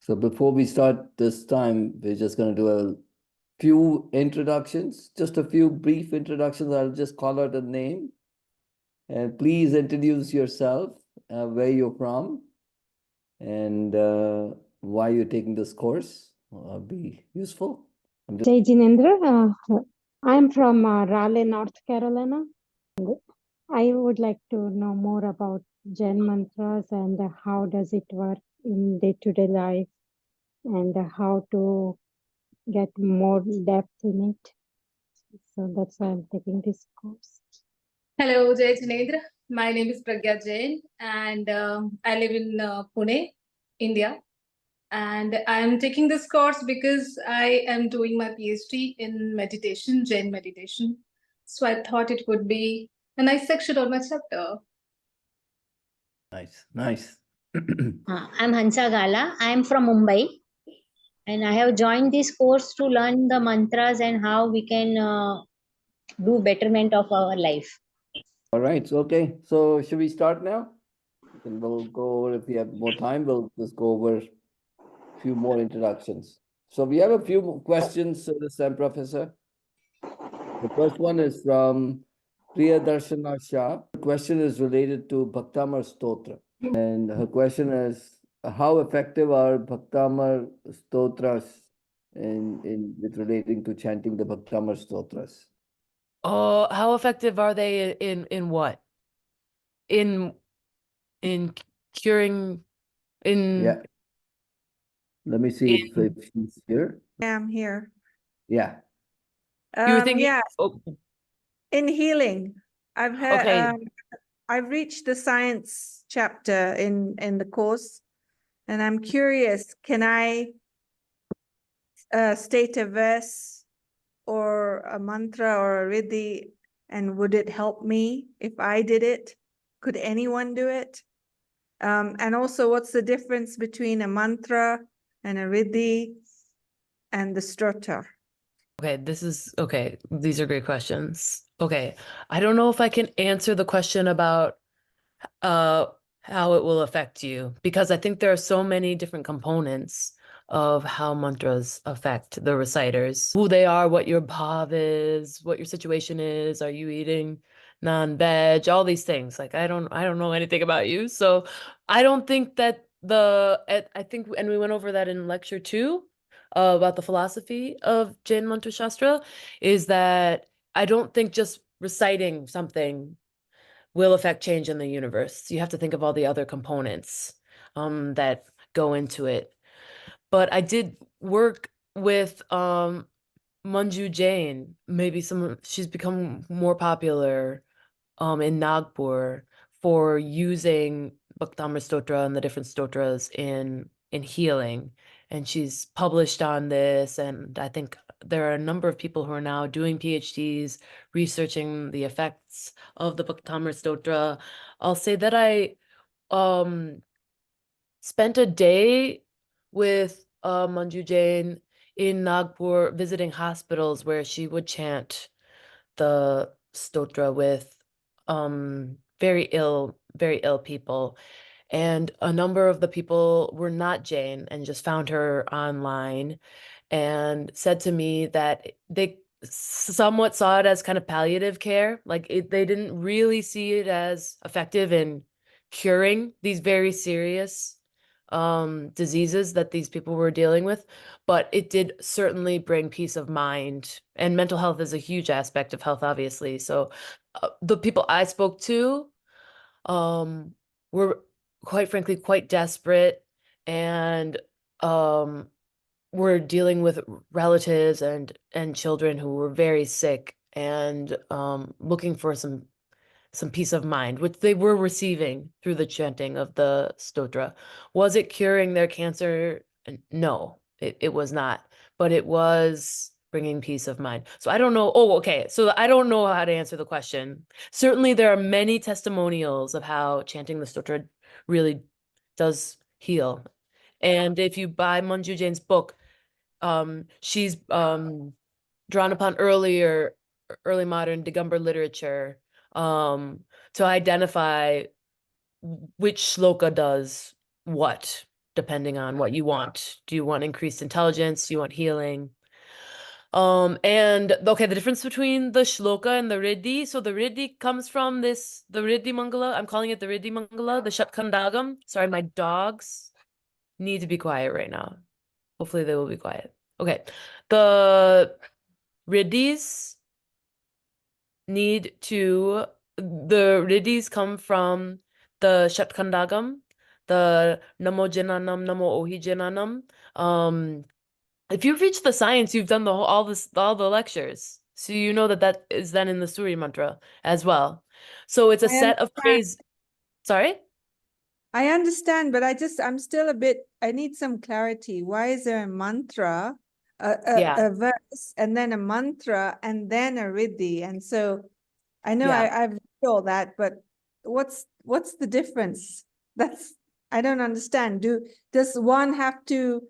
So before we start this time, we're just going to do a few introductions, just a few brief introductions. I'll just call out a name. And please introduce yourself, where you're from, and why you're taking this course. Be useful. Jai Jinendra. I'm from Raleigh, North Carolina. I would like to know more about Jain mantras and how does it work in day-to-day life and how to get more depth in it. So that's why I'm taking this course. Hello, Jai Jinendra. My name is Pragya Jain and I live in Pune, India. And I'm taking this course because I am doing my PhD in meditation, Jain meditation. So I thought it would be a nice section on my chapter. Nice, nice. I'm Hansa Gala. I'm from Mumbai. And I have joined this course to learn the mantras and how we can do betterment of our life. All right, so okay. So should we start now? And we'll go over, if we have more time, we'll just go over a few more introductions. So we have a few more questions this time, Professor. The first one is from Priyadarshana Shah. The question is related to Bhaktamar Stotra. And her question is, how effective are Bhaktamar Stotras with relating to chanting the Bhaktamar Stotras? Oh, how effective are they in what? In curing Yeah. Let me see if she's here. I'm here. Yeah. You were thinking, yeah, oh, in healing. I've heard okay. I've reached the science chapter in the course, and I'm curious, can I state a verse or a mantra or a riddhi, and would it help me if I did it? Could anyone do it? And also, what's the difference between a mantra and a riddhi and the stotra? Okay, okay. These are great questions. Okay, I don't know if I can answer the question about how it will affect you, because I think there are so many different components of how mantras affect the reciters, who they are, what your bhav is, what your situation is, are you eating non-veg, all these things. Like I don't know anything about you, so I don't think that I think, and we went over that in lecture 2 about the philosophy of Jain Mantra Shastra, is that I don't think just reciting something will affect change in the universe. You have to think of all the other components that go into it. But I did work with Manju Jain. Maybe she's become more popular in Nagpur for using Bhaktamar Stotra and the different stotras in healing. And she's published on this, and I think there are a number of people who are now doing PhDs researching the effects of the Bhaktamar Stotra. I'll say that I spent a day with Manju Jain in Nagpur visiting hospitals where she would chant the stotra with very ill people. And a number of the people were not Jain and just found her online and said to me that they somewhat saw it as kind of palliative care. Like they didn't really see it as effective in curing these very serious diseases that these people were dealing with, but it did certainly bring peace of mind. And mental health is a huge aspect of health, obviously. So the people I spoke to were, quite frankly, quite desperate, and were dealing with relatives and children who were very sick and looking for some peace of mind, which they were receiving through the chanting of the stotra. Was it curing their cancer? No, it was not, but it was bringing peace of mind. So I don't know. Oh, okay. So I don't know how to answer the question. Certainly there are many testimonials of how chanting the stotra really does heal. And if you buy Manju Jain's book, she's drawn upon early modern Digambar literature to identify which shloka does what. depending on what you want. Do you want increased intelligence? Do you want healing? And okay, the difference between the shloka and the riddhi. So the riddhi comes from the riddhi mangala. I'm calling it the riddhi mangala, the shatkandagam. Sorry, my dogs need to be quiet right now. Hopefully they will be quiet. Okay, the riddhis come from the shatkandagam, the namo jananam, namo ohi jananam. If you've reached the science, you've done all the lectures. So you know that is then in the Surya mantra as well. So it's a set of praise. Sorry? I understand, but I'm still I need some clarity. Why is there a mantra, Yeah. a verse, and then a mantra, and then a riddhi? And so I know Yeah. I've read all that, but what's the difference? I don't understand. Does one have to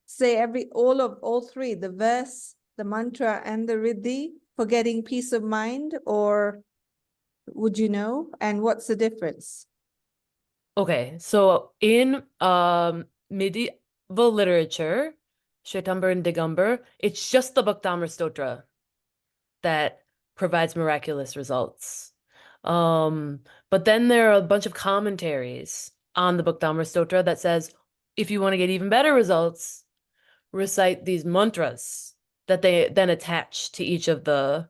say all three, the verse, the mantra, and the riddhi for getting peace of mind, or would you know? And what's the difference? Okay, so in medieval literature, Shwetambar and Digambar, it's just the Bhaktamar Stotra that provides miraculous results. But then there are a bunch of commentaries on the Bhaktamar Stotra that says, if you want to get even better results, recite these mantras that they then attach to each of the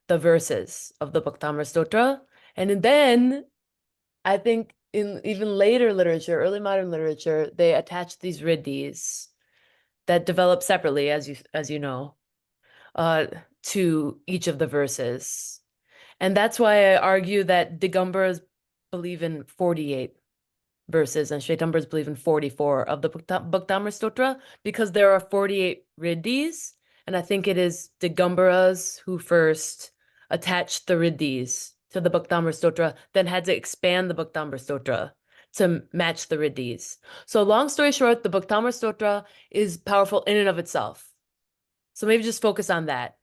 verses of the Bhaktamar Stotra. And then I think in even later literature, early modern literature, they attach these riddhis that develop separately, as you know, to each of the verses. And that's why I argue that Digambaras believe in 48 verses and Shvetambars believe in 44 of the Bhaktamar Stotra, because there are 48 riddhis, and I think it is Digambaras who first attached the riddhis to the Bhaktamar Stotra, then had to expand the Bhaktamar Stotra to match the riddhis. So long story short, the Bhaktamar Stotra is powerful in and of itself. So maybe just focus on that.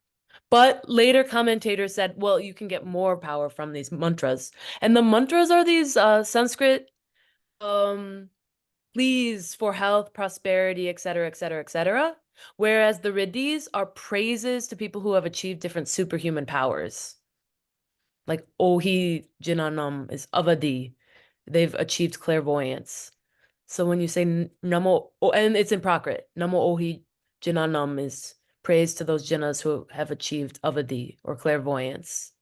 But later commentators said, well, you can get more power from these mantras. And the mantras are these Sanskrit pleas for health, prosperity, etc., etc., etc. Whereas the riddhis are praises to people who have achieved different superhuman powers. Like Ohi Jinanam is Avadi. They've achieved clairvoyance. So when you say Namo, and it's in Prakrit, Namo Ohi Jinanam is praise to those jinas who have achieved Avadi or clairvoyance.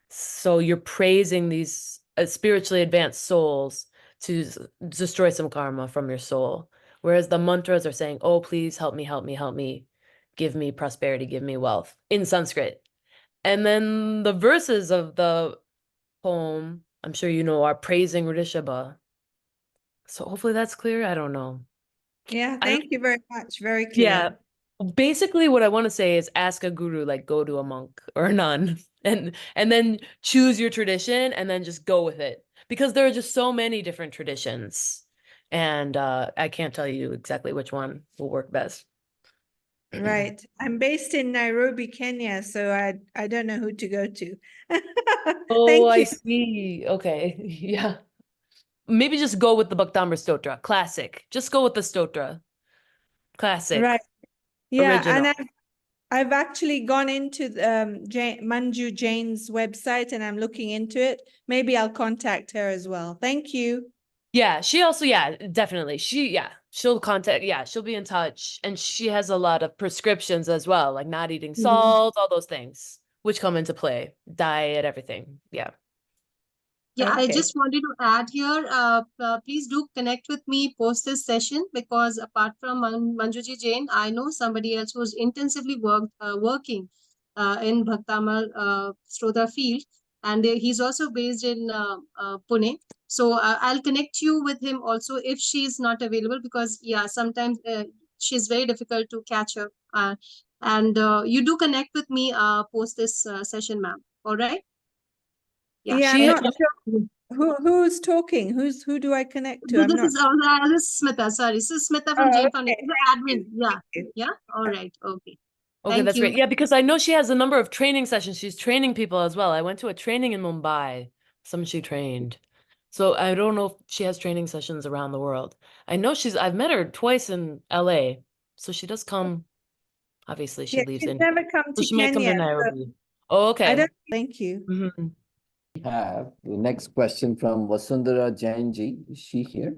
So you're praising these spiritually advanced souls to destroy some karma from your soul. Whereas the mantras are saying, oh, please help me, help me, help me. Give me prosperity, give me wealth in Sanskrit. And then the verses of the poem, I'm sure you know, are praising Rishabha. So hopefully that's clear. I don't know. Yeah, thank you very much. Very Yeah. clear. Basically, what I want to say is ask a guru, like go to a monk or a nun, and then choose your tradition and then just go with it. Because there are just so many different traditions. And I can't tell you exactly which one will work best. Right. I'm based in Nairobi, Kenya, so I don't know who to go to. Oh, Thank I you. see. Okay. Yeah. Maybe just go with the Bhaktamar Stotra. Classic. Just go with the Stotra. Classic. Right. Yeah, Original. and I've actually gone into Manju Jain's website and I'm looking into it. Maybe I'll contact her as well. Thank you. Yeah, she also, yeah, definitely. She'll contact, she'll be in touch. And she has a lot of prescriptions as well, like not eating salt, all those things, which come into play. Diet, everything. Yeah. Yeah, I Okay. just wanted to add here, please do connect with me post this session, because apart from Manjuji Jain, I know somebody else who's intensively working in Bhaktamal Stotra field, and he's also based in Pune. So I'll connect you with him also if she's not available, because yeah, sometimes she's very difficult to catch her. And you do connect with me post this session, ma'am. All right? Yeah, She I'm not sure who's talking. Who do I connect to? I'm This not. is this is Smita. Sorry, this is Smita from Oh, Jain okay. Foundation, the admin. Yeah, Thank you. yeah. All right. Okay. Okay, Thank that's you. great. Yeah, because I know she has a number of training sessions. She's training people as well. I went to a training in Mumbai. Some she trained. So I don't know if she has training sessions around the world. I know I've met her twice in LA. So she does come, obviously she Yeah, leaves she's India. never come So to she might come to Kenya. So Nairobi. Oh, I okay. don't, thank you. Mhm. We have the next question from Vasundhara Jain ji. Is she here?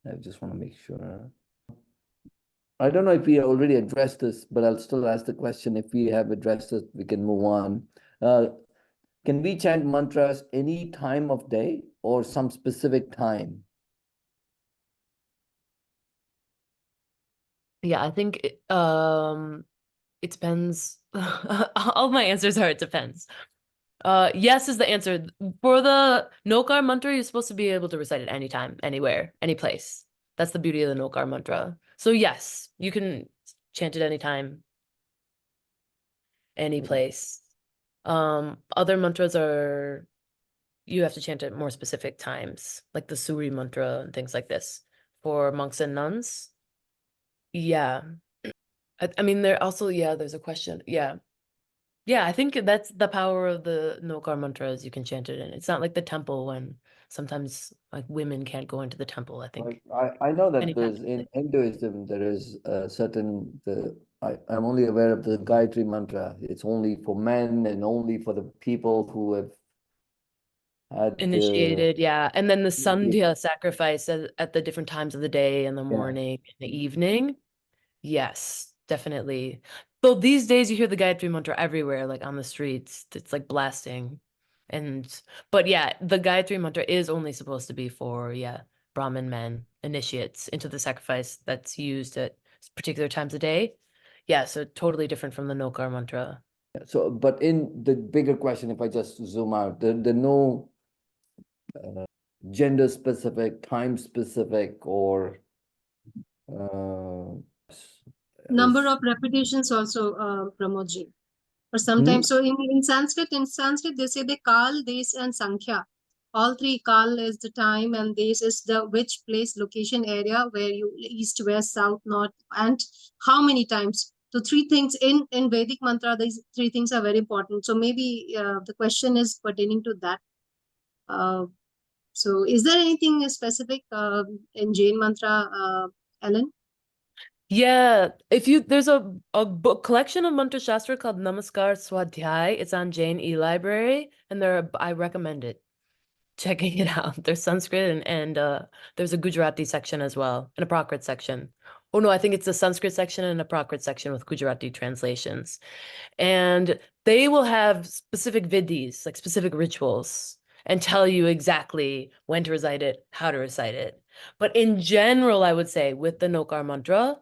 I just want to make sure. I don't know if we already addressed this, but I'll still ask the question. If we have addressed it, we can move on. Can we chant mantras any time of day or some specific time? Yeah, I think it depends. All my answers are it depends. Yes is the answer. For the Nokar mantra, you're supposed to be able to recite it anytime, anywhere, any place. That's the beauty of the Nokar mantra. So yes, you can chant it anytime, any place. Other mantras are you have to chant at more specific times, like the Suri mantra and things like this. For monks and nuns, yeah. I mean, there's a question. Yeah. Yeah, I think that's the power of the Nokar mantras. You can chant it in. It's not like the temple when sometimes like women can't go into the temple, I think. I know that Anytime. there's in Hinduism, there is a certain, I'm only aware of the Gayatri mantra. It's only for men and only for the people who have had Initiated, yeah. And then the Initiated. Sandhya sacrifice at the different times of the day, in the morning, in the evening. Yes, definitely. So these days you hear the Gayatri mantra everywhere, like on the streets. It's like blasting. But yeah, the Gayatri mantra is only supposed to be for, yeah, Brahmin men, initiates into the sacrifice that's used at particular times of day. Yeah, so totally different from the Nokar mantra. So, but in the bigger question, if I just zoom out, there no gender specific, time specific, or Number of repetitions also, Pramodji. Or sometimes, so in Sanskrit, they say the Kal, Des, and Sankhya. All three. Kal is the time, and Des is the which place, location, area where you east, west, south, north, and how many times. So three things in Vedic mantra. These three things are very important. So maybe the question is pertaining to that. So is there anything specific in Jain mantra, Ellen? Yeah, there's a book collection of mantra shastra called Namaskar Swadhyay. It's on Jain e-library, and I recommend it. Checking it out. There's Sanskrit and there's a Gujarati section as well, and a Prakrit section. Oh no, I think it's a Sanskrit section and a Prakrit section with Gujarati translations. And they will have specific vidhis, like specific rituals, and tell you exactly when to recite it, how to recite it. But in general, I would say with the Nokar mantra,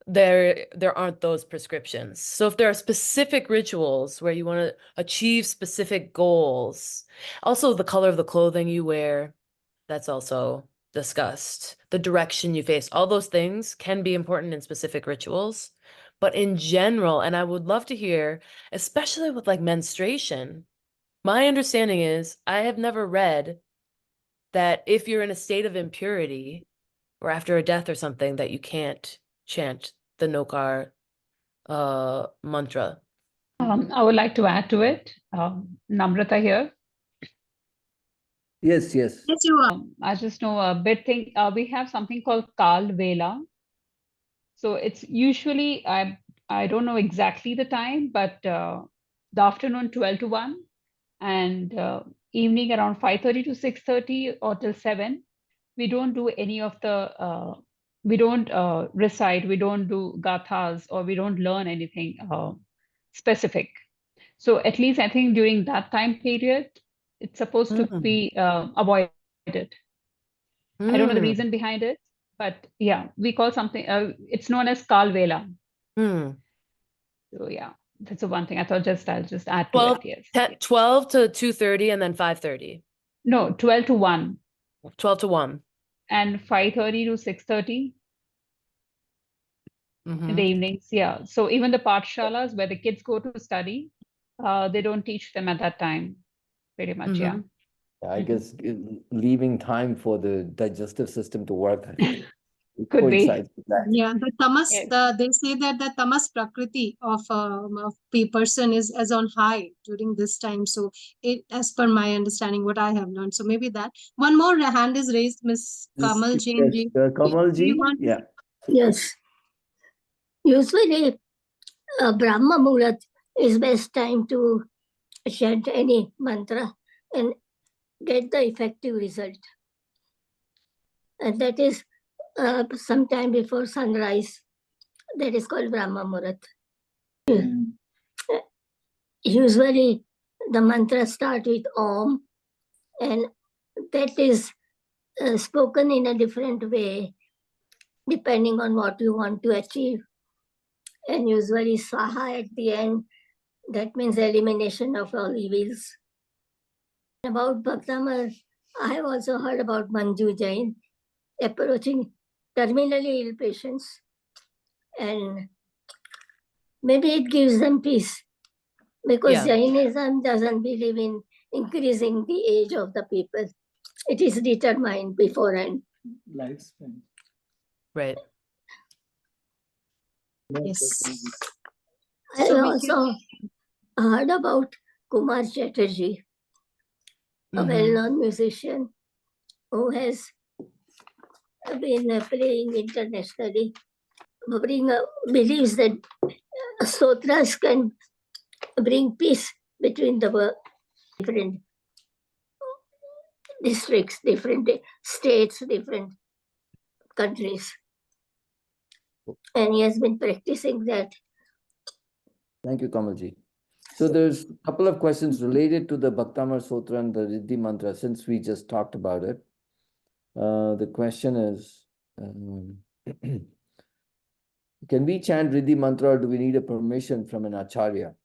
there aren't those prescriptions. So if there are specific rituals where you want to achieve specific goals, also the color of the clothing you wear, that's also discussed. The direction you face, all those things can be important in specific rituals. But in general, and I would love to hear, especially with like menstruation, my understanding is I have never read that if you're in a state of impurity or after a death or something, that you can't chant the Nokar mantra. I would like to add to it. Namrata here. Yes. Yes, you are. I just know a bit thing. We have something called Kal Vela. So it's usually, I don't know exactly the time, but the afternoon 12 to 1 and evening around 5:30 to 6:30 or till 7. We don't do any of the, we don't recite, we don't do gathas, or we don't learn anything specific. So at least I think during that time period, it's supposed to be avoided. I don't know the reason behind it, but yeah, we call something, it's known as Kal Vela. So yeah, that's the one thing I thought I'll just add to 12, it. Yes. 12 to 2:30 and then 5:30. No, 12 to 1. 12 to 1. And 5:30 to 6:30 in the evenings. Yeah. So even the pathshalas where the kids go to study, they don't teach them at that time. Pretty much, yeah. I guess leaving time for the digestive system to work It Could be. coincides with that. Yeah, the tamas, Yeah. they say that the tamas prakriti of a person is as on high during this time. So it, as per my understanding, what I have learned. So maybe that. One more hand is raised, Miss Kamal Jain ji. Kamal Do you ji, want to- yeah. Yes. Usually, Brahma Muhurat is best time to chant any mantra and get the effective result. And that is sometime before sunrise. That is called Brahma Muhurat. Usually, the mantra start with Om, and that is spoken in a different way depending on what you want to achieve. And usually Swaha at the end, that means elimination of all evils. About Bhaktamar, I have also heard about Manju Jain approaching terminally ill patients, and maybe it gives them peace because Yeah. Jainism doesn't believe in increasing the age of the people. It is determined beforehand. Lifespan. Right. Yes. I So we also heard about Kumar Chatterjee, a Mhm. well-known musician who has been playing internationally, believes that sutras can bring peace between the different districts, different states, different countries. And he has been practicing that. Thank you, Kamalji. So there's a couple of questions related to the Bhaktamar Sutra and the Riddhi Mantra, since we just talked about it. The question is, can we chant Riddhi Mantra or do we need a permission from an Acharya?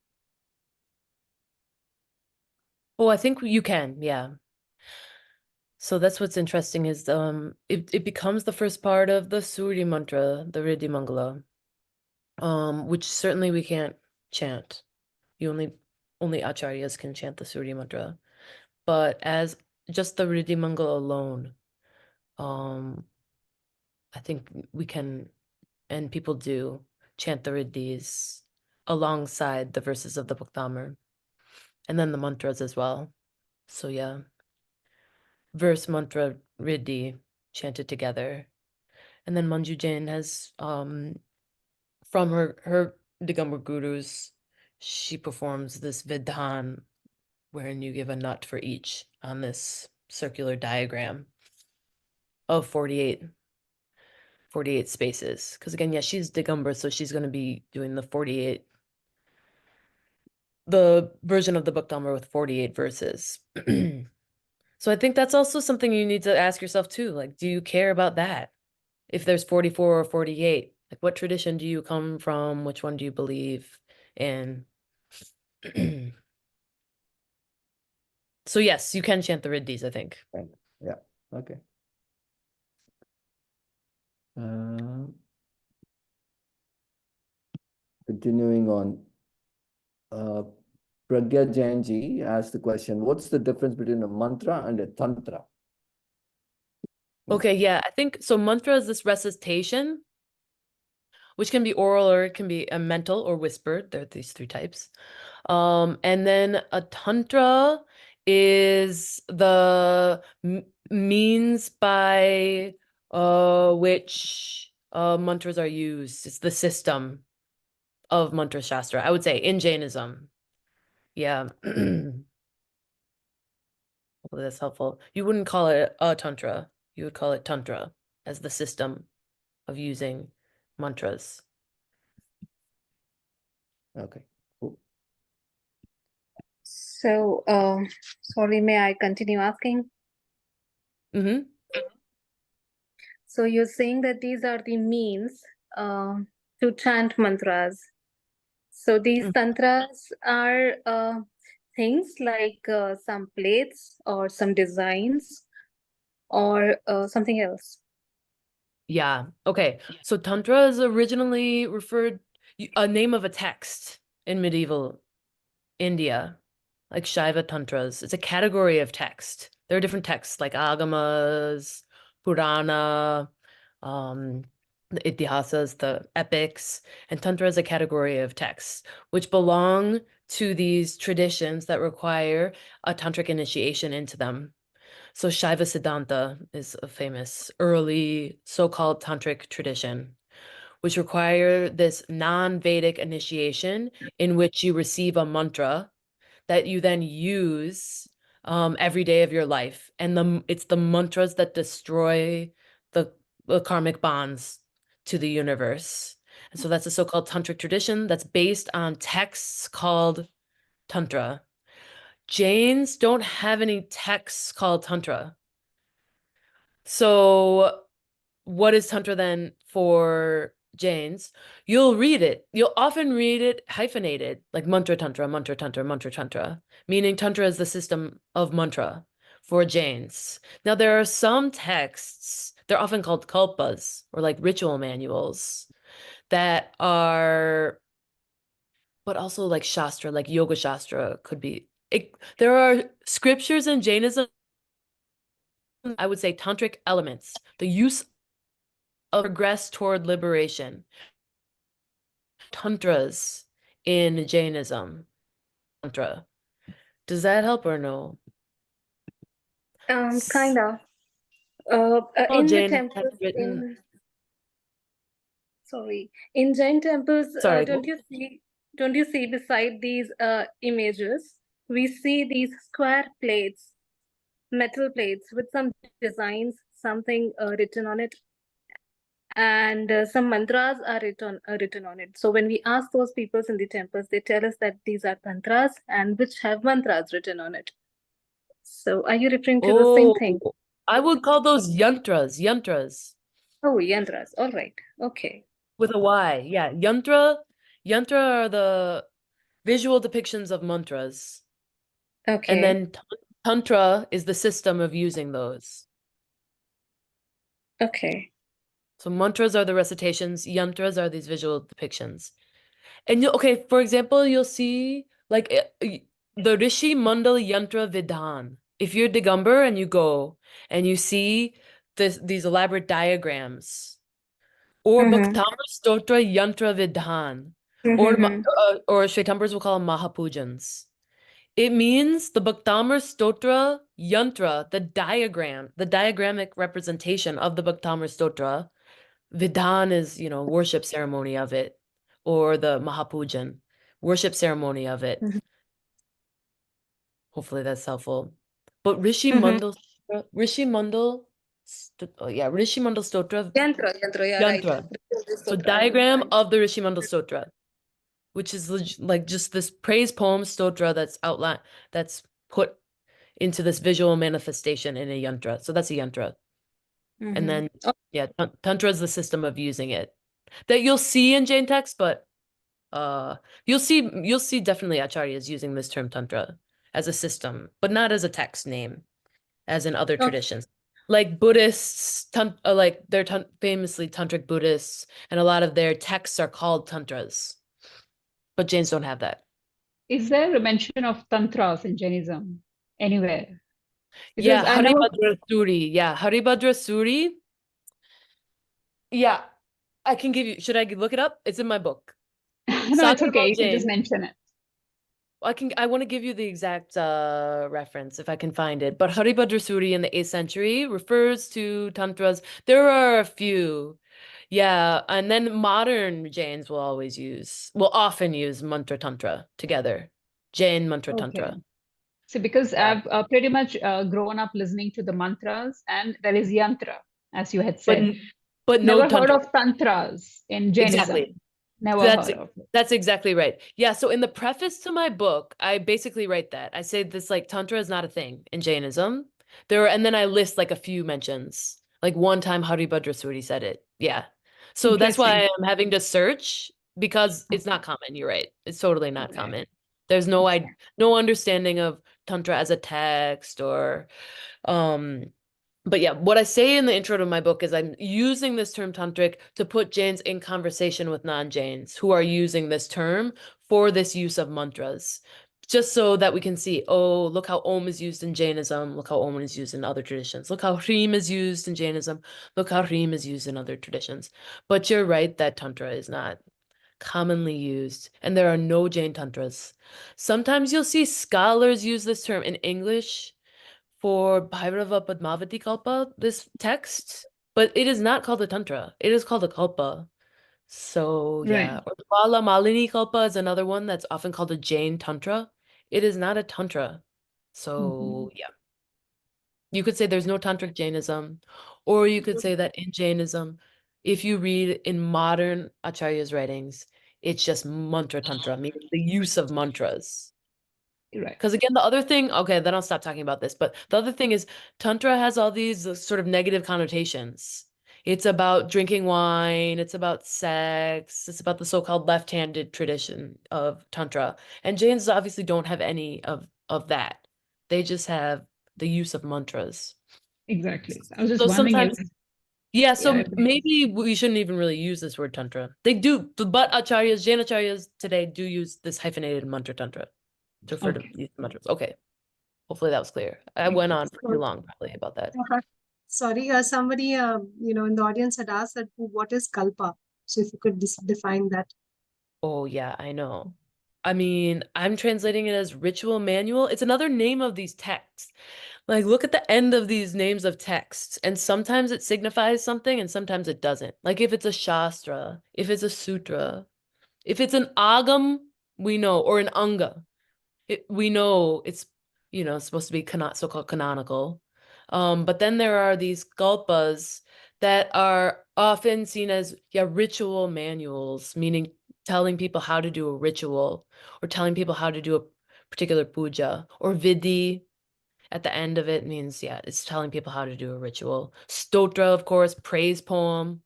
Oh, I think you can, yeah. So that's what's interesting is it becomes the first part of the Surya mantra, the Riddhi Mangala, which certainly we can't chant. You only acharyas can chant the Surya mantra. But as just the Riddhi Mangala alone, I think we can, and people do, chant the Riddhis alongside the verses of the Bhaktamar, and then the mantras as well. So yeah. Verse, mantra, Riddhi chanted together. And then Manju Jain has from her Digambar gurus, she performs this vidhan wherein you give a nut for each on this circular diagram of 48 spaces. Because again, yeah, she's Digambar, so she's going to be doing the version of the Bhaktamar with 48 verses. So I think that's also something you need to ask yourself too. Like, do you care about that? If there's 44 or 48, like what tradition do you come from? Which one do you believe in? So yes, you can chant the Riddhis, I think. Yeah, okay. Continuing on, Pragya Jain ji asked the question, what's the difference between a mantra and a tantra? Okay, yeah, I think so. Mantra is this recitation, which can be oral or it can be a mental or whispered. There are these three types. And then a tantra is the means by which mantras are used. It's the system of mantra shastra, I would say, in Jainism. Yeah. Hopefully that's helpful. You wouldn't call it a tantra. You would call it tantra as the system of using mantras. Okay, cool. So, sorry, may I continue asking? Mm-hmm. So you're saying that these are the means to chant mantras. So these tantras are things like some plates or some designs or something else. Yeah. Okay. So tantra is originally a name of a text in medieval India, like Shaiva tantras. It's a category of text. There are different texts like Agamas, Purana, the itihasas, the epics, and tantra is a category of texts which belong to these traditions that require a tantric initiation into them. So Shaiva Siddhanta is a famous early so-called tantric tradition, which require this non-Vedic initiation in which you receive a mantra that you then use every day of your life. And it's the mantras that destroy the karmic bonds to the universe. And so that's a so-called tantric tradition that's based on texts called tantra. Jains don't have any texts called tantra. So what is tantra then for Jains? You'll read it. You'll often read it hyphenated, like mantra tantra, mantra tantra, mantra tantra, meaning tantra is the system of mantra for Jains. Now, there are some texts, they're often called kalpas or like ritual manuals that are, but also like Shastra, like Yoga Shastra could be. There are scriptures in Jainism, I would say tantric elements, the use of progress toward liberation. Tantras in Jainism. Tantra. Does that help or no? Kind of. Oh, In the Jain has temples, written. in Jain temples, Sorry. don't you see beside these images, we see these square plates, metal plates with some designs, something written on it, and some mantras are written on it. So when we ask those peoples in the temples, they tell us that these are tantras and which have mantras written on it. So are you referring to the same thing? I would call those yantras. Yantras. Oh, yantras. All right. Okay. With a Y. Yeah. Yantra are the visual depictions of mantras. Okay. And then tantra is the system of using those. Okay. So mantras are the recitations, yantras are these visual depictions. And okay, for example, you'll see like the Rishi Mandal Yantra Vidhan. If you're Digambar and you go and you see these elaborate diagrams, or Bhaktamar Stotra Yantra Vidhan, or Shvetambars will call them Mahapujans. It means the Bhaktamar Stotra Yantra, the diagrammic representation of the Bhaktamar Stotra. Vidhan is, worship ceremony of it, or the Mahapujan, worship ceremony of it. Hopefully that's helpful. But Rishi Mandal Stotra. Yantra, yeah, Yantra. right. So diagram of the Rishi Mandal Stotra, which is like just this praise poem stotra that's put into this visual manifestation in a yantra. So that's a yantra. And then, yeah, tantra is the system of using it that you'll see in Jain texts, but you'll see definitely acharyas using this term tantra as a system, but not as a text name, as in other traditions. Like Buddhists, they're famously tantric Buddhists, and a lot of their texts are called tantras, but Jains don't have that. Is there a mention of tantras in Jainism anywhere? Because yeah, Haribhadra Suri. Yeah, Haribhadra Suri. Yeah, I can give you. Should I look it up? It's in my book. No, it's okay. You can just mention it. I want to give you the exact reference if I can find it. But Haribhadra Suri in the 8th century refers to tantras. There are a few. Yeah, and then modern Jains will often use mantra tantra together. Jain mantra tantra. So because I've pretty much grown up listening to the mantras, and there is yantra, as you had said. But never no tantra. heard of tantras in Jainism. Exactly. Never heard of it. That's exactly right. Yeah, so in the preface to my book, I basically write that. I say this like tantra is not a thing in Jainism. And then I list like a few mentions. Like one time Haribhadra Suri said it. Yeah. So that's why I'm having to search, because it's not common. You're right. It's totally not common. There's no understanding of tantra as a text or but yeah, what I say in the intro to my book is I'm using this term tantric to put Jains in conversation with non-Jains who are using this term for this use of mantras. just so that we can see, oh, look how Om is used in Jainism, look how Om is used in other traditions, look how Hrim is used in Jainism, look how Hrim is used in other traditions. But you're right that Tantra is not commonly used, and there are no Jain Tantras. Sometimes you'll see scholars use this term in English for Bhairava Padmavati Kalpa, this text, but it is not called a Tantra. It is called a Kalpa. So yeah, Right. or the Bala Malini Kalpa is another one that's often called a Jain Tantra. It is not a Tantra. So yeah, you could say there's no Tantric Jainism, or you could say that in Jainism, if you read in modern Acharya's writings, it's just mantra tantra, meaning the use of mantras. Right. Because again, the other thing, okay, then I'll stop talking about this, but the other thing is Tantra has all these sort of negative connotations. It's about drinking wine, it's about sex, it's about the so-called left-handed tradition of Tantra. And Jains obviously don't have any of that. They just have the use of mantras. Exactly. I was just So wondering if sometimes, yeah, so yeah, maybe we shouldn't even really use this word Tantra. They do, but Acharyas, Jain Acharyas today do use this hyphenated mantra Tantra to refer to okay. these mantras. Okay. Hopefully that was clear. I went on for too long probably about that. Sorry, somebody in the audience had asked that what is kalpa. So if you could define that. Oh yeah, I know. I mean, I'm translating it as ritual manual. It's another name of these texts. Like, look at the end of these names of texts, and sometimes it signifies something and sometimes it doesn't. Like if it's a shastra, if it's a sutra, if it's an agam, we know, or an anga. We know it's supposed to be so-called canonical, but then there are these kalpas that are often seen as ritual manuals, meaning telling people how to do a ritual or telling people how to do a particular puja, or vidhi at the end of it means it's telling people how to do a ritual. Stotra, of course, praise poem.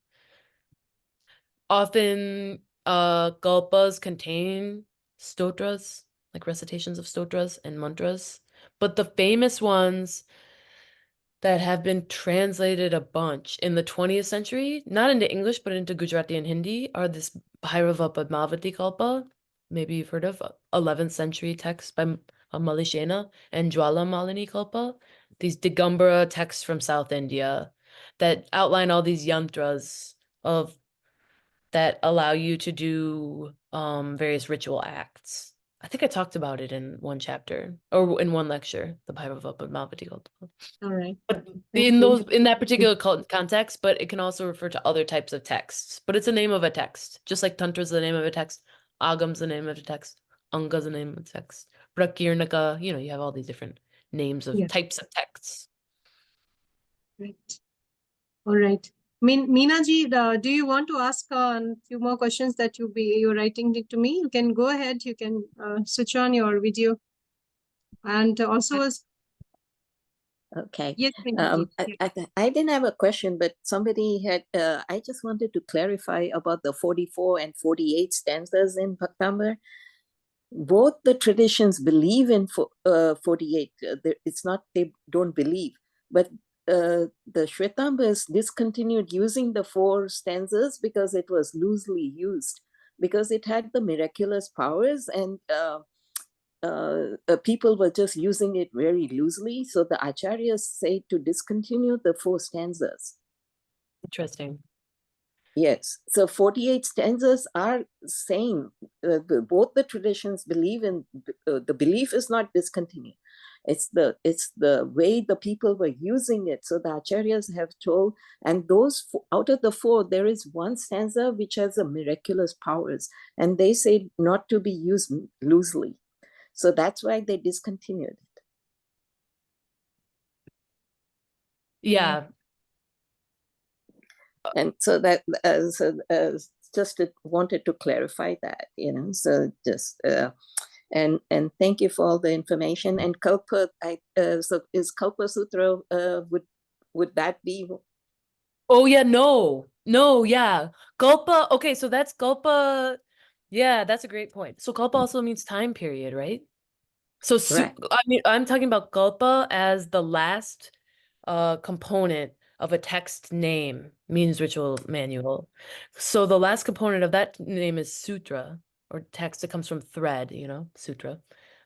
Often kalpas contain stotras, like recitations of stotras and mantras. But the famous ones that have been translated a bunch in the 20th century, not into English, but into Gujarati and Hindi, are this Bhairava Padmavati Kalpa. Maybe you've heard of 11th century text by Malishena, and Jwala Malini Kalpa. These Digambara texts from South India that outline all these yantras that allow you to do various ritual acts. I think I talked about it in one chapter or in one lecture, the Bhairava Padmavati Kalpa. All right. But Thank you. in that particular context, but it can also refer to other types of texts. But it's a name of a text, just like Tantra is the name of a text, Agam's the name of a text, Anga's the name of a text, Prakirnaka. You have all these different names of Yes. types of texts. Right. All right. Meena ji, do you want to ask a few more questions that you're writing it to me? You can go ahead. You can switch on your video. And also, Okay. yes, Meena ji. I didn't have a question, but somebody had, I just wanted to clarify about the 44 and 48 stanzas in Bhaktamar. Both the traditions believe in 48. It's not they don't believe, but the Shvetambas discontinued using the 4 stanzas because it was loosely used, because it had the miraculous powers, and people were just using it very loosely. So the acharyas say to discontinue the 4 stanzas. Interesting. Yes, so 48 stanzas are same. Both the traditions believe in, the belief is not discontinued. It's the way the people were using it. So the acharyas have told, and those out of the 4, there is one stanza which has a miraculous powers, and they say not to be used loosely. So that's why they discontinued it. Yeah. And so that just wanted to clarify that, so just and thank you for all the information. And Kalpa, so is Kalpa Sutra, would that be? Oh yeah, no, yeah. Kalpa, okay, so that's Kalpa. Yeah, that's a great point. So Kalpa also means time period, right? So Right. I mean, I'm talking about Kalpa as the last component of a text name, means ritual manual. So the last component of that name is sutra, or text that comes from thread, sutra.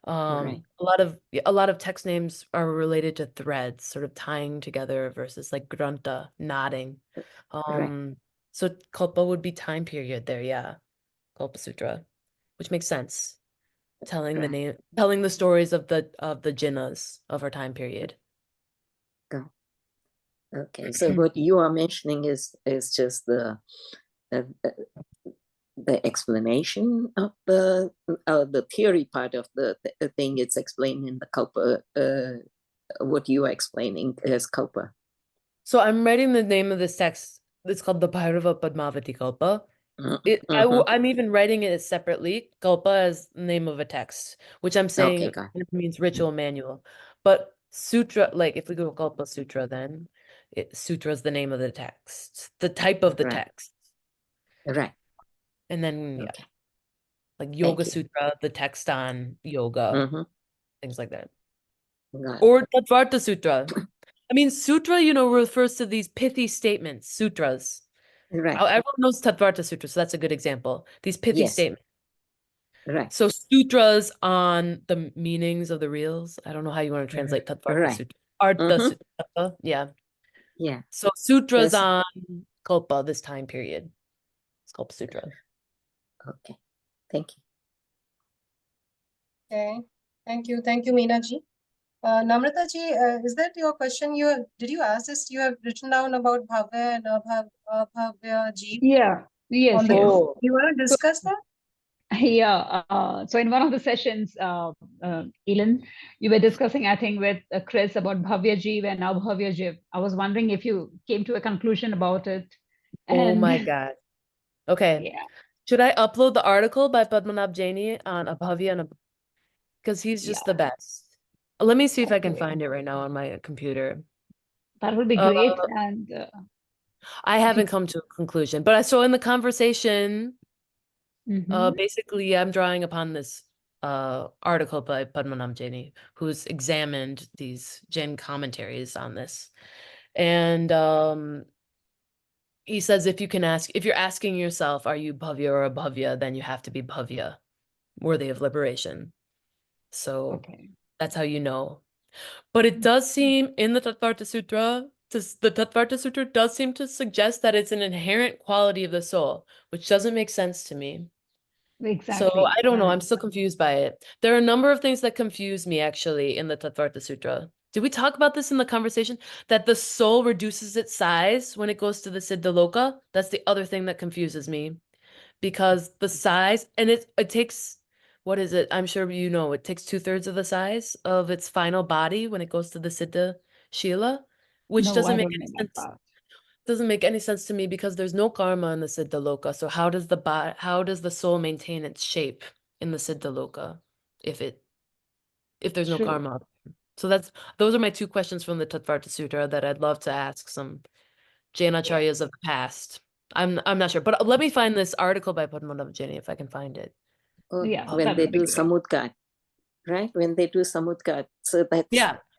Right. A lot of text names are related to threads, sort of tying together versus like granta, knotting. Right. So Kalpa would be time period there, yeah. Kalpa Sutra, which makes sense. Telling the stories of the jinnas of our time period. Go. Okay, so what you are mentioning is just the explanation of the theory part of the thing. It's explained in the Kalpa, what you are explaining as Kalpa. So I'm writing the name of this text. It's called the Bhairava Padmavati Kalpa. I'm even writing it separately, Kalpa, as the name of a text, which I'm saying got it means ritual manual. But sutra, like if we go Kalpa Sutra, then sutra is the name of the text, the type of the Right. text. Right. And then, yeah, Okay. like Yoga you. Sutra, the text on yoga, Mhm. things like that. Got it. Or Tattvartha Sutra. I mean, sutra, refers to these pithy statements, sutras. Right. Everyone knows Tattvartha Sutra, so that's a good example. These pithy Yes. statements. Right. So sutras on the meanings of the reals. I don't know how you want to translate Tattvartha Right. Sutra. Artha Sutra, yeah. Yeah. So sutras Yes. on Kalpa, this time period. It's Kalpa Sutra. Okay. Thank you. Okay. Thank you. Thank you, Meena ji. Namrata ji, is that your question? Did you ask this? You have written down about Bhavya and Abhavya Jeev Yeah. Yes. on the Yes. group. You want to So, discuss that? yeah. So in one of the sessions, Elin, you were discussing, I think, with Chris about Bhavya Jeev and Abhavya Jeev. I was wondering if you came to a conclusion about it. Oh my And God. Okay. yeah. Should I upload the article by Padmanabh Jaini on Abhavya and because he's just the best. Let me see if I can Okay. find it right now on my computer. That would be great. And I haven't come to a conclusion, but I saw in the conversation, basically I'm drawing upon this article by Padmanabh Jaini, who's examined these Jain commentaries on this. And he says if you're asking yourself, are you Bhavya or Abhavya, then you have to be Bhavya, worthy of liberation. So that's how you know. But it does seem in the Tattvartha Sutra, the Tattvartha Sutra does seem to suggest that it's an inherent quality of the soul, which doesn't make sense to me. exactly. So I don't know. I'm still confused by it. There are a number of things that confuse me actually in the Tattvartha Sutra. Did we talk about this in the conversation? That the soul reduces its size when it goes to the Siddhaloka? That's the other thing that confuses me. Because the size, and it takes, what is it? I'm sure you know, it takes 2/3 of the size of its final body when it goes to the Siddha Shila, which No, doesn't I make don't any know that sense. part. Doesn't make any sense to me because there's no karma in the Siddha Loka. So how does the soul maintain its shape in the Siddha Loka if there's no True. karma? So those are my two questions from the Tattvartha Sutra that I'd love to ask some Jainacharyas of the past. I'm not sure, but let me find this article by Padmanabh Jaini if I can find it. Yeah, When that they would be do great. samudgat, right? When they do samudgat, so that's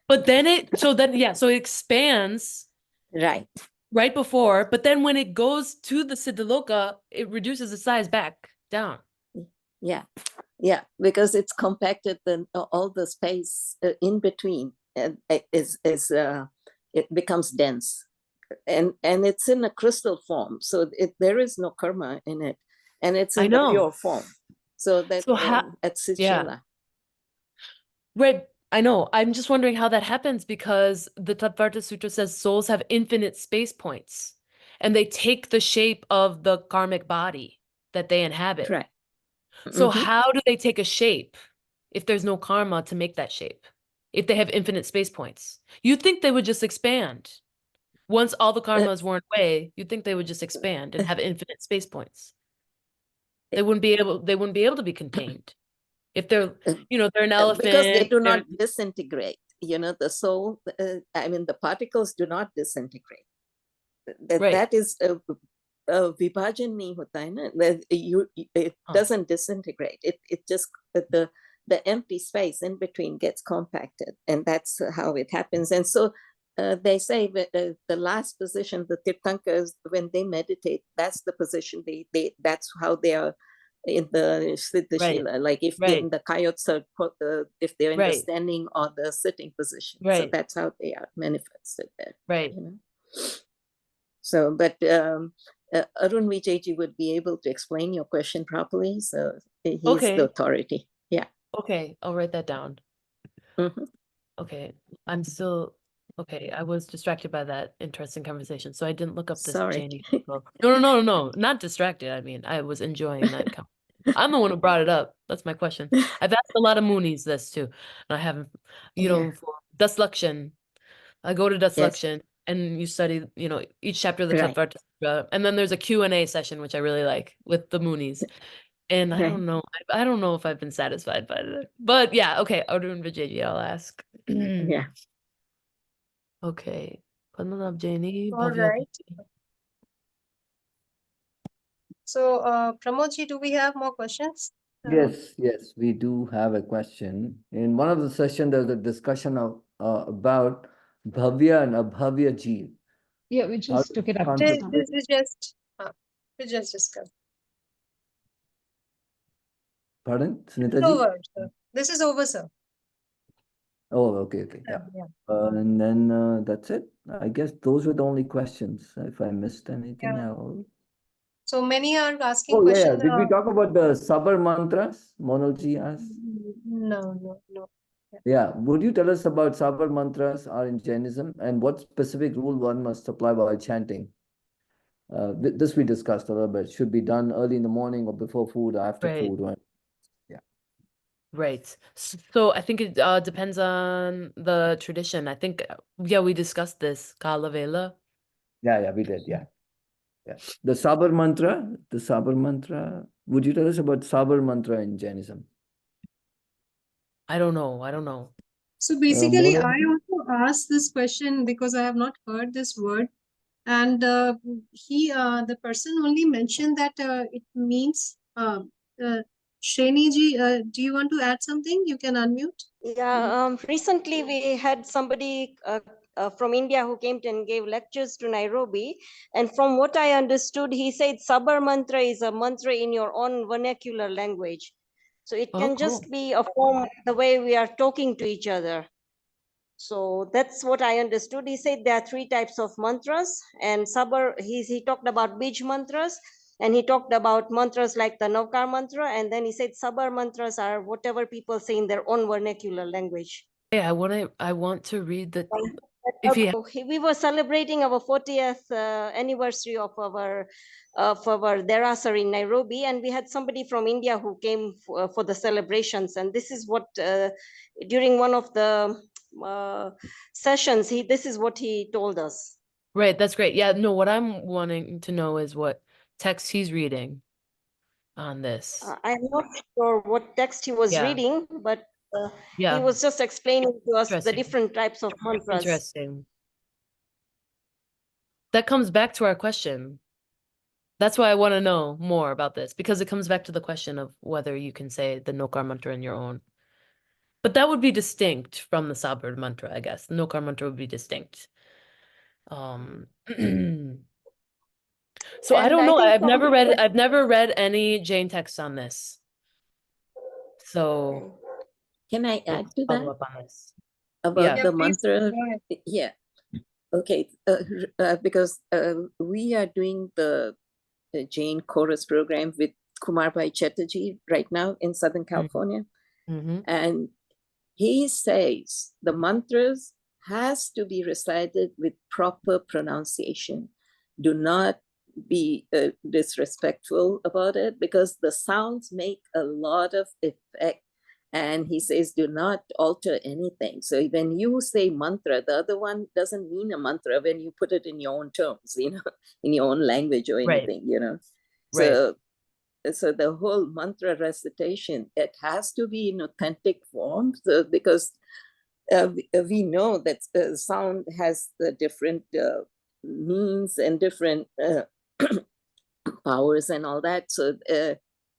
But then so it expands right before, but then when it goes to the Siddhaloka, it reduces the size back down. Yeah, because it's compacted, then all the space in between it becomes dense, and it's in a crystal form, so there is no karma in it, and it's in the pure form. So that at Sichila. Right. I know. I'm just wondering how that happens because the Tattvartha Sutra says souls have infinite space points and they take the shape of the karmic body that they inhabit. Right. So how do they take a shape if there's no karma to make that shape? If they have infinite space points, you'd think they would just expand. Once all the karma is worn away, you'd think they would just expand and have infinite space points. They wouldn't be able to be contained. If they're an elephant. Because they do not disintegrate. The soul, the particles do not disintegrate. That is vibhajan nahi hota hai na. It doesn't disintegrate. It just the empty space in between gets compacted, and that's how it happens. And so they say that the last position, the Tirthankas, when they meditate, that's the position that's how they are in the Siddhashila, like if right. in the coyotes are if they're in the Right. standing or the sitting position. So Right. that's how they are manifested there. Right. You know? So, but Arun Vijayji would be able to explain your question properly. So he's Okay. the authority. Yeah. Okay, I'll write that down. Mhm. Okay, I'm still okay. I was distracted by that interesting conversation, so I didn't look up this Sorry. Chinese people. No, not distracted. I mean, I was enjoying that. I'm the one who brought it up. That's my question. I've asked a lot of Moonies this too, and I haven't. You know, for Daslukshan, I go to Daslukshan, and you study. You know, each chapter of the Right. Tattva, and then there's a Q&A session, which I really like with the Moonies. And I Right. don't know. I don't know if I've been satisfied by it. But yeah, okay. Arun Vijayji, I'll ask. Yeah. Okay. Padmanabh Jaini, All Bhavya right. Bhatti. So, Pramodji, do we have more questions? Yes, we do have a question. In one of the sessions, there's a discussion of about Bhavya and Abhavya Jeev. Yeah, we How just took it up does just concept now. This is just discussed. Pardon, It's Sunita ji? over, sir. This is over, sir. Oh, okay, yeah. Yeah. And then that's it. I guess those were the only questions. If I missed anything Yeah. else. So many are asking Oh, yeah. questions. Did we talk about the Sabar mantras? Monalji asked. No. Yeah. Would you tell us about Sabar mantras are in Jainism and what specific rule one must apply while chanting? This we discussed a little bit. Should be done early in the morning or before food or after Right. food, right? Yeah. Right. So I think it depends on the tradition. I think, yeah, we discussed this. Kala Vela. Yeah, we did. Yeah. The Sabar mantra. Would you tell us about Sabar mantra in Jainism? I don't know. So basically, I Monalji? also asked this question because I have not heard this word. And the person only mentioned that it means, Shreni do you want to add something? You can unmute. Yeah, recently we had somebody from India who came and gave lectures to Nairobi. And from what I understood, he said Sabar mantra is a mantra in your own vernacular language. So it Oh, can cool. just be a form, the way we are talking to each other. So that's what I understood. He said there are 3 types of mantras, and Sabar, he talked about Bij mantras, and he talked about mantras like the Navkar mantra, and then he said Sabar mantras are whatever people say in their own vernacular language. Yeah, I want to read the if he We were celebrating our 40th anniversary of our Derasar in Nairobi, and we had somebody from India who came for the celebrations. And this is what during one of the sessions, this is what he told us. Right, that's great. Yeah, no, what I'm wanting to know is what text he's reading on this. I'm not sure what text he was Yeah. reading, but Yeah. he was just explaining to us the Interesting. different types of mantras. Interesting. That comes back to our question. That's why I want to know more about this, because it comes back to the question of whether you can say the Nokar mantra in your own. But that would be distinct from the Sabar mantra, I guess. The Nokar mantra would be distinct. So I And don't I know. think I've never read any Jain texts on this. So Can I add to follow that up on this. about Yeah. the please, mantra? go ahead. Yeah. Okay. Because we are doing the Jain chorus program with Kumar Bhai Chatterjee right now in Southern California. Mm-hmm. And he says the mantras has to be recited with proper pronunciation. Do not be disrespectful about it, because the sounds make a lot of effect. And he says, do not alter anything. So when you say mantra, the other one doesn't mean a mantra when you put it in your own terms, in your own language or anything, Right. So the whole mantra recitation, it has to be in authentic form, because we know that sound has different means and different powers and all that. So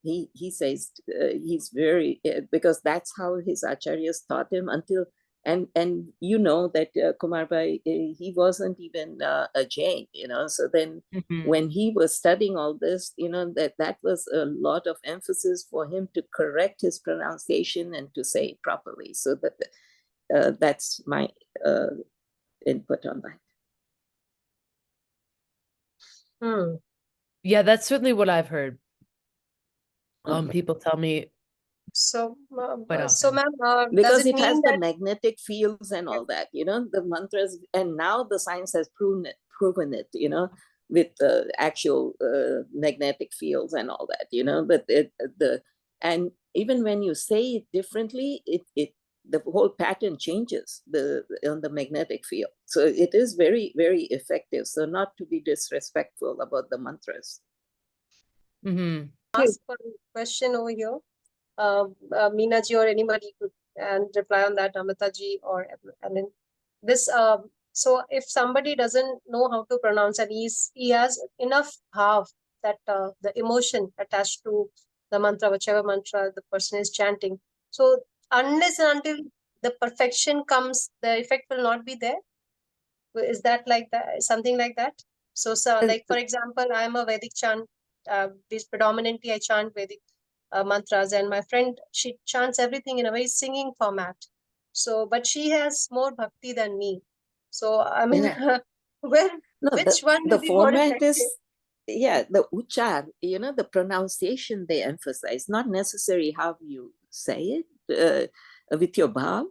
he says he's very, because that's how his acharyas taught him until and you know that Kumar Bhai, he wasn't even a Jain, you know. So then when he was studying all this, you know, that was a lot of emphasis for him to correct his pronunciation and to say it properly. So that that's my input on that. Yeah, that's certainly what I've heard. People tell me So, quite so often. ma'am, does Because it it mean has the that magnetic fields and all that, you know, the mantras, and now the science has proven it, you know, with the actual magnetic fields and all that, you know. But and even when you say it differently, the whole pattern changes on the magnetic field. So it is very, very effective. So not to be disrespectful about the mantras. ask for a question over here? Meena ji or anybody could and reply on that, Amita ji or Ellen. This so if somebody doesn't know how to pronounce and he has enough bhav, that the emotion attached to the mantra, whichever mantra the person is chanting. So unless and until the perfection comes, the effect will not be there. Is that like that? Something like that? So like for example, I'm a Vedic chant. Predominantly I chant Vedic mantras, and my friend, she chants everything in a very singing format. So, but she has more bhakti than me. So I mean, Yeah. which one The will be more format effective? is, yeah, the uchar, you know, the pronunciation they emphasize, not necessarily how you say it with your bhav,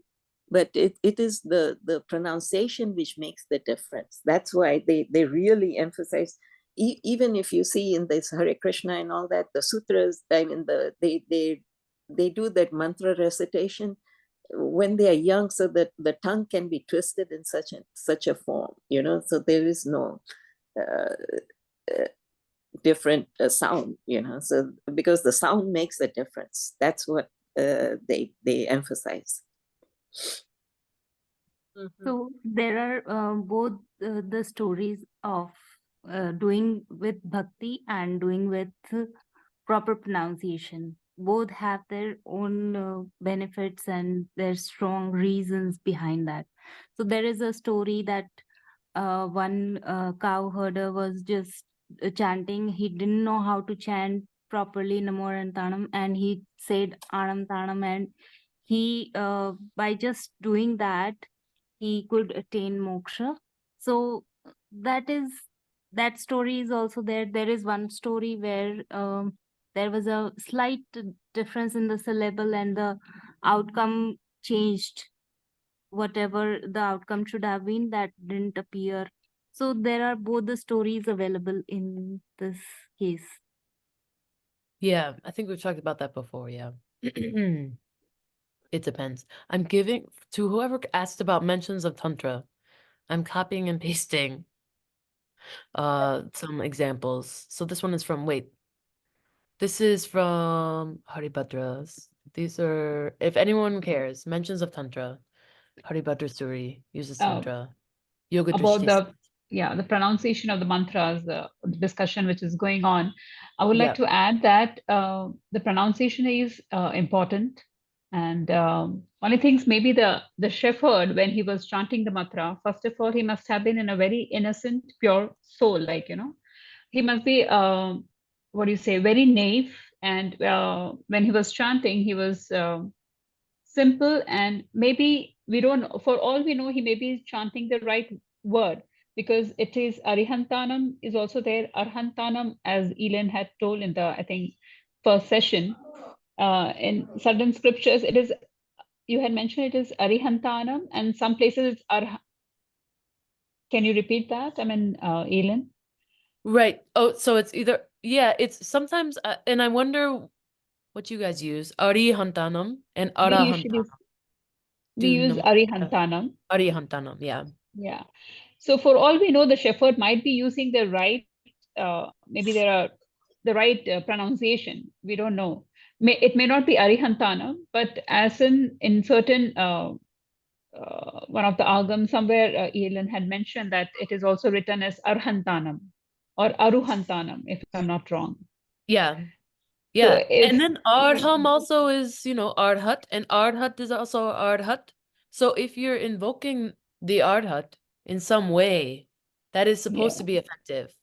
but it is the pronunciation which makes the difference. That's why they really emphasize. Even if you see in this Hare Krishna and all that, the sutras, I mean, they do that mantra recitation when they are young, so that the tongue can be twisted in such a form, you know. So there is no different sound, you know. So because the sound makes a difference, that's what they emphasize. So there are both the stories of doing with bhakti and doing with proper pronunciation. Both have their own benefits and their strong reasons behind that. So there is a story that one cow herder was just chanting. He didn't know how to chant properly Namo Arantanam, and he said Anantanam, and he by just doing that he could attain moksha. So that story is also there. There is one story where there was a slight difference in the syllable and the outcome changed. Whatever the outcome should have been, that didn't appear. So there are both the stories available in this case. Yeah, I think we've talked about that before. Yeah. It depends. I'm giving to whoever asked about mentions of Tantra, I'm copying and pasting some examples. So this one is from, this is from Haribhadra's. These are, if anyone cares, mentions of Tantra. Haribhadra Suri uses Tantra. Yoga About Drishti. the pronunciation of the mantras, the discussion which is going on. I would like Yeah. to add that the pronunciation is important. And only things, maybe the shepherd, when he was chanting the mantra, first of all, he must have been in a very innocent, pure soul, like, you know, he must be, very naive. And when he was chanting, he was simple, and maybe we don't, for all we know, he may be chanting the right word, because it is Arihantanam is also there. Arhantanam, as Elin had told in the, I think, first session, in certain scriptures, it is, you had mentioned it is Arihantanam, and some places it's Can you repeat that? I mean, Elin? Right. Oh, so it's either, it's sometimes, and I wonder what you guys use, Arihantanam and We usually Arahantanam. we use Arihantanam. Arihantanam, yeah. Yeah. So for all we know, the shepherd might be using the right, maybe there are the right pronunciation. We don't know. It may not be Arihantanam, but as in certain one of the agam somewhere, Elin had mentioned that it is also written as Arhantanam or Aruhantanam, if I'm not wrong. Yeah. So Yeah. And then Ardham also is, Ardhat, and Ardhat is also Ardhat. So if you're invoking the Arhat in some way, that is supposed to be effective.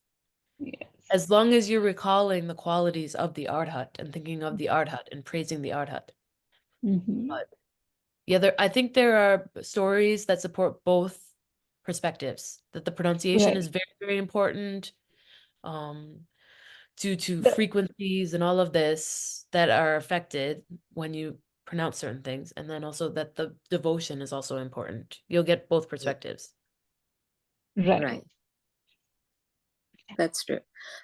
Yes. As long as you're recalling the qualities of the Arhat and thinking of the Arhat and praising the Arhat. Mhm. But yeah, I think there are stories that support both perspectives, that the pronunciation Right. is very, very important, due to The- frequencies and all of this that are affected when you pronounce certain things, and then also that the devotion is also important. You'll get both perspectives. Right. Right. That's true.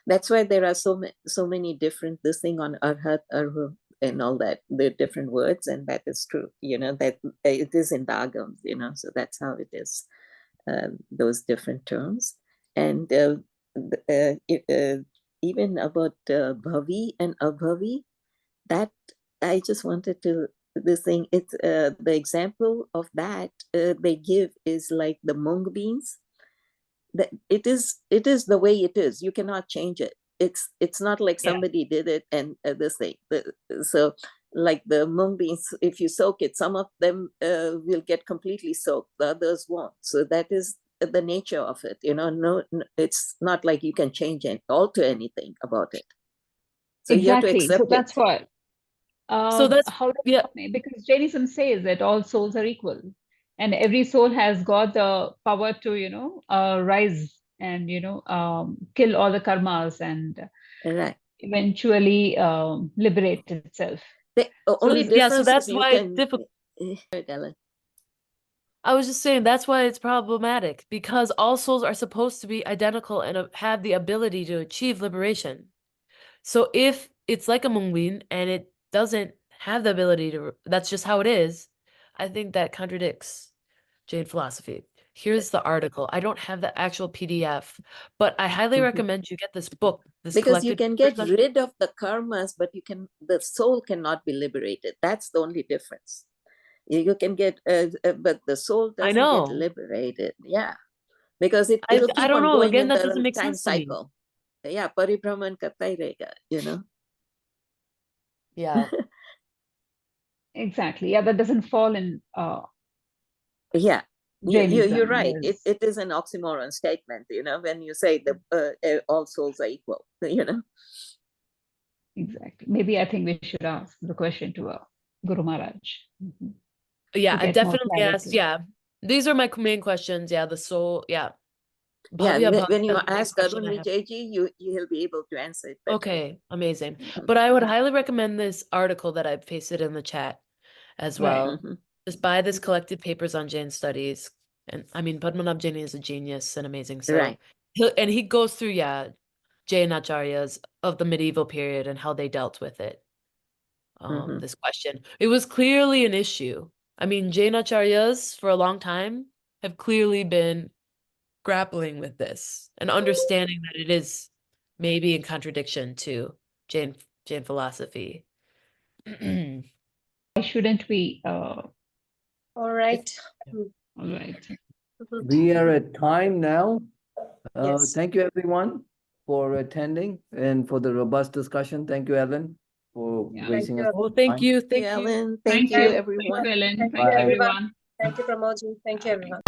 That's why there are so many different this thing on Arhat, Arhu, and all that. The different words, and that is true. You know that it is in the Agams. You know, so that's how it is. Those different terms, and even about bhavi and abhavi, that I just wanted to this thing. It's the example of that they give is like the mung beans. That it is the way it is. You cannot change it. It's not like somebody did it and this thing. So like the mung beans, if you soak it, some of them will get completely soaked, the others won't. So that is the nature of it. You know, no, it's not like you can change and alter anything about it. So you have to Exactly. So accept that's it. what. So that's How does yeah. because Jainism says that all souls are equal, and every soul has got the power to rise and kill all the karmas and Right. eventually liberate itself. The So only so difference that's is you why it's can. difficult. Ellen. I was just saying that's why it's problematic, because all souls are supposed to be identical and have the ability to achieve liberation. So if it's like a Mungwin and it doesn't have the ability to, that's just how it is, I think that contradicts Jain philosophy. Here's the article. I don't have the actual PDF, but I highly recommend you get this book, this Because you collected can papers get on- rid of the karmas, but the soul cannot be liberated. That's the only difference. You can get, but the soul I doesn't get know. liberated. Yeah, because it'll I keep don't on know. going Again, in that doesn't the make time sense to me. cycle. Yeah, paribraman katay rega, you know. Yeah. Exactly. Yeah, that doesn't fall in Yeah, Jainism. you're right. Yes. It is an oxymoron statement, you know, when you say the all souls are equal, you know. Exactly. Maybe I think we should ask the question to Guru Maharaj. Yeah, To I get more definitely asked. clarity. Yeah. These are my main questions. Yeah, the soul. Yeah. Yeah, Bhavya when you Bhavya is the main ask question Arun I have. Vijayji, he'll be able to answer it better. Okay, amazing. But I would highly recommend this article that I pasted in the chat as Right. well. Just buy this collected papers on Jain studies. And I mean, Padmanabh Jain is a genius and amazing. So Right. he goes through, Jain acharyas of the medieval period and how they dealt with it. This question. It was clearly an issue. I mean, Jain acharyas for a long time have clearly been grappling with this and understanding that it is maybe in contradiction to Jain philosophy. Why shouldn't we? All right. All right. We are at time now. Yes. Thank you, everyone, for attending and for the robust discussion. Thank you, Ellen, for Yeah. raising Thank us. you. Oh, thank time. you. Thank you, Thank you. Ellen. Thank you, everyone. Thank you, Ellen. Thank Bye. you, everyone. Thank you, Pramodji. Thank you, everyone.